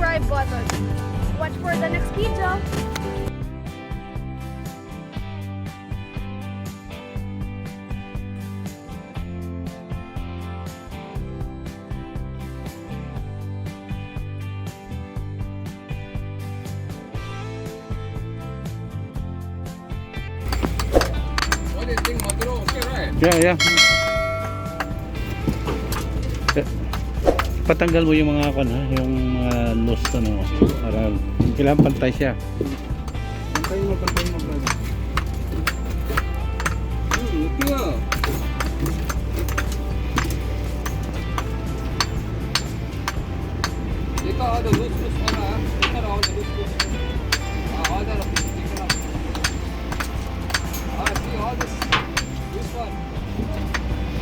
subscribe button. Watch for the next video. What do you think, Maduro? Okay, right? Yeah. Patanggal mo yung mga yung mga loose para kailangan pantay siya. Pantayin mo, brother. Okay ah. Take out all the loose one ah. Take out all the loose. All the take it out. See all this one.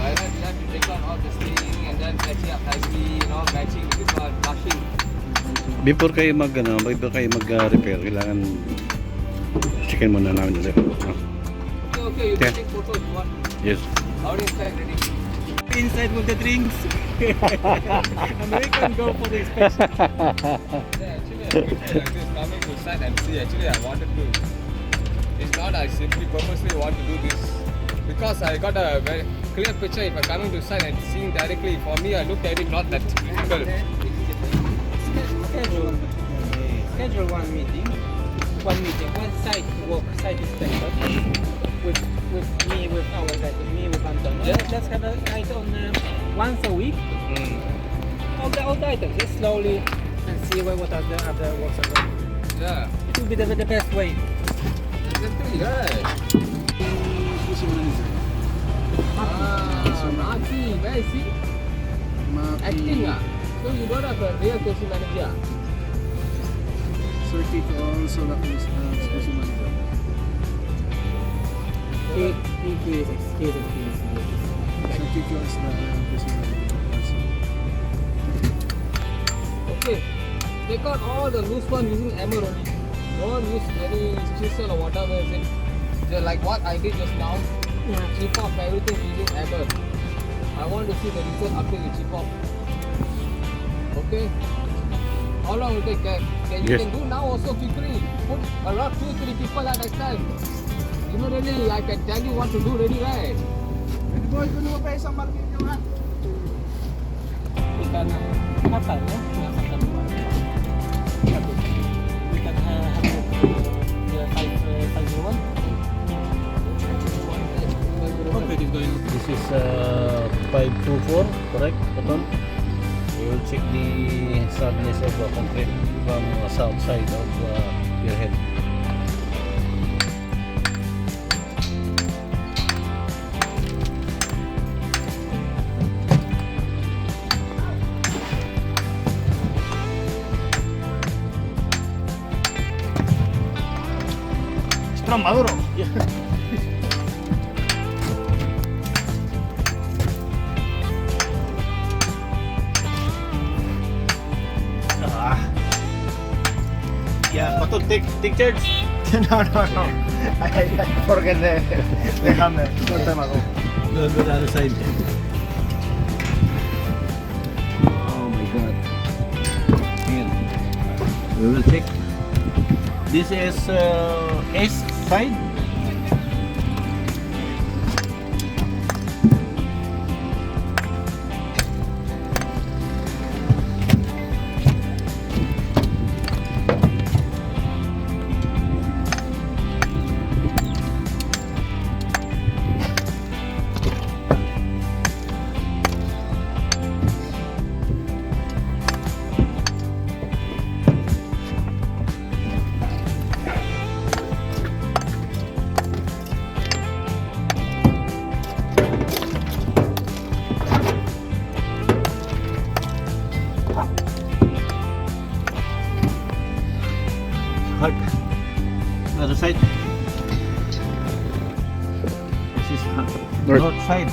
I have to take out all this thing and then patch it up nicely, matching with this one, brushing. Before kayo mag-repair, kailangan checkin muna namin ulit. Okay, you can take photos if you want. Yes. How inside ready? Inside with the drinks. American go for the inspection. Yeah, actually I prefer like this, coming to site and see. Actually I wanted to. It's not I simply purposely want to do this because I got a very clear picture if I'm coming to site and seeing directly. For me, I looked at it not that critical. Schedule one meeting, one site walk, site inspection with me, with our guys, with me, with Anton. Let's have a night on once a week. All the items, just slowly and see what are the other works are going. Yeah. It will be the best way. Exactly, right. Maki, where is he? Acting ah. So you don't have a real QC manager. Circuit also the QC manager. He is excusing Circuit was the QC manager. Okay. Take out all the loose one using hammer only. Don't use any chisel or whatever is it. Just like what I did just now. Chip off everything using hammer. I want to see the result after you chip off. Okay? How long will it take? You Yes. can do now also quickly. Put around 2-3 people at a time. Immediately I can tell you what to do ready, right? Pwede boy, kunin mo pa isang market nyo ha. We can have fun, yeah? We can have the 501. This is 524, correct, Katon? We will check the soundness of concrete from south side of your head. Strong Maduro. Yeah, Katon, take charge. No. I forget the hammer. Short time ago. Go to the other side. Oh my god. Here. We will check. This is east side. Hard. Other side. This is north side.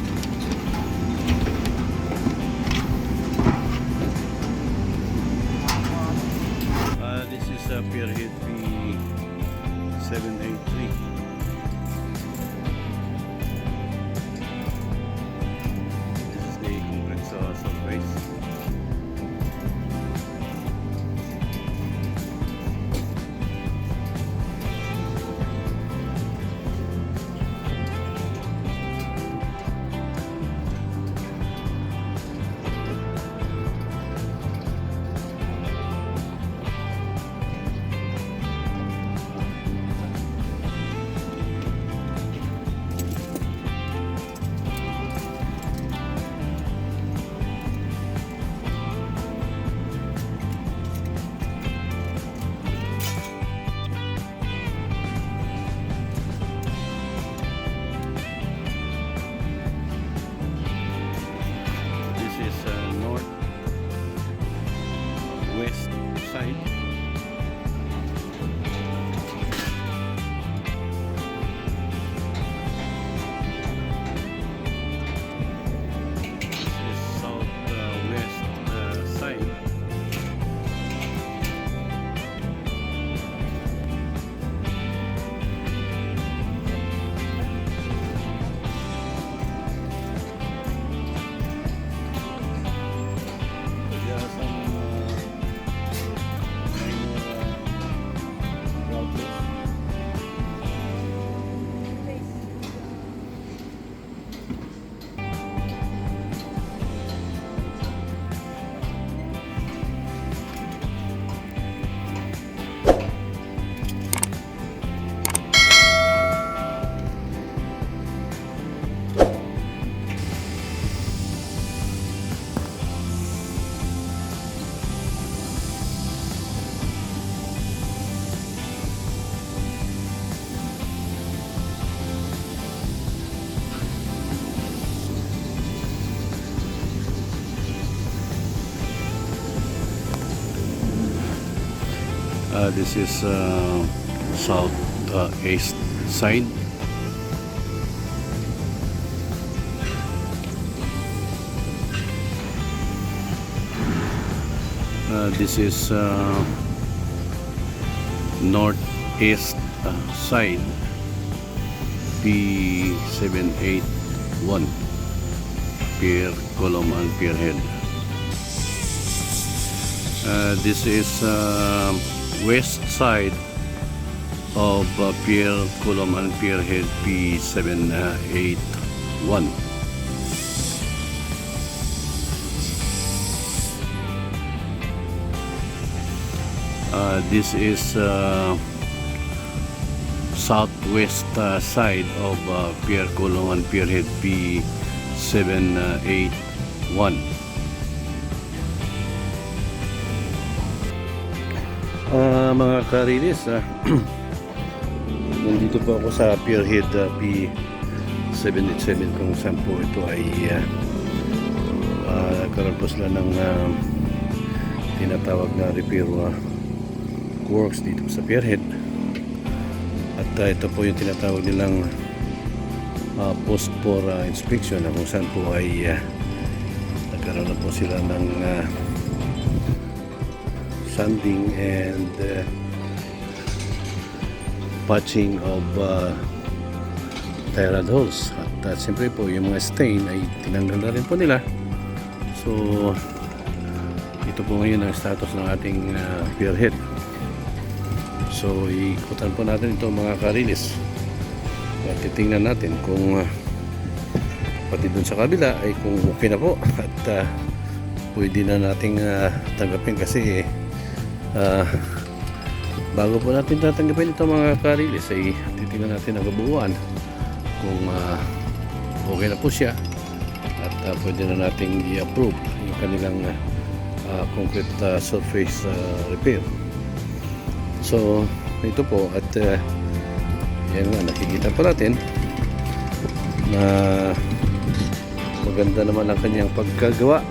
Pierhead P783. This is the complete surface. This is north west side. This is southwest side. There are some minor routers. This is south east side. This is northeast side, P781, Pier Column and Pierhead. This is west side of Pier Column and Pierhead, P781. This is southwest side of Pier Column and Pierhead, P781. Mga karilis, nandito po ako sa Pierhead P787 kung saan po ito ay nagkaroon po sila ng tinatawag na repair works dito sa Pierhead. At ito po yung tinatawag nilang post for inspection, na kung saan po ay nagkaroon na po sila ng sanding and patching of tie rod holes. At siyempre po yung mga stain ay tinanggal na rin po nila. So ito po ngayon ang status ng ating Pierhead. So ikutan po natin ito mga karilis at titingnan natin kung pati dun sa kabila ay kung okay na po at pwede na nating tanggapin kasi bago po natin tatanggapin ito mga karilis ay titingnan natin ang kabuuan kung okay na po siya at pwede na nating i-approve yung kanilang concrete surface repair. So ito po at yan nga, nakikita po natin na maganda naman ang kanyang pagkagawa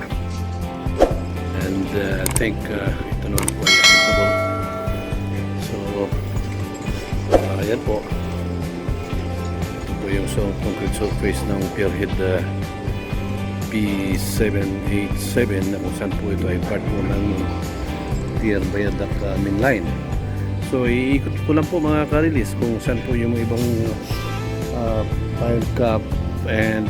and I think ito naman po ay acceptable. So ayan po, ito po yung concrete surface ng Pierhead P787 na kung saan po ito ay part po ng Pier Viaduct main line. So iikot ko lang po mga ka-release kung saan po yung ibang pilot cap and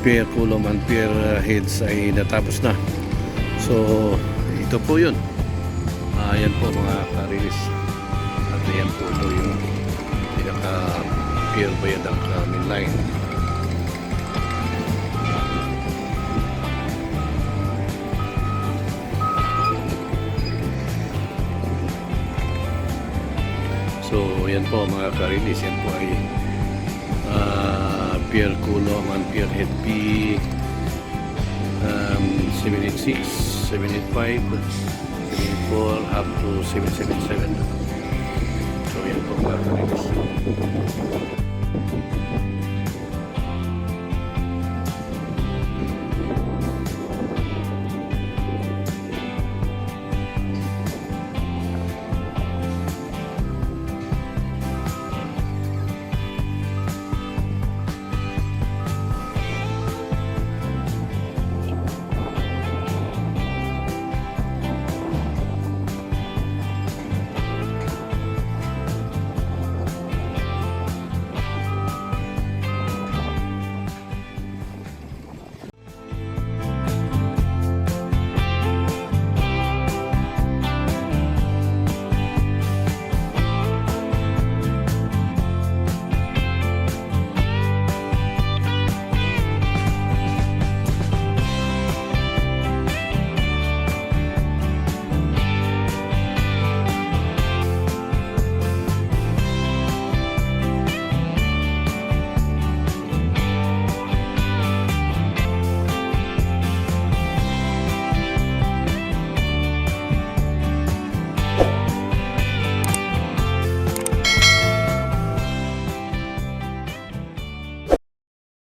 pair column and pair heads ay natapos na. So ito po yun. Ayan po mga ka-release. At ayan po ito yung pinaka pair viaduct main line. So yan po mga ka-release, yan po ay pier column and pier head P 786, 785, 784 up to 777. So yan po mga ka-release.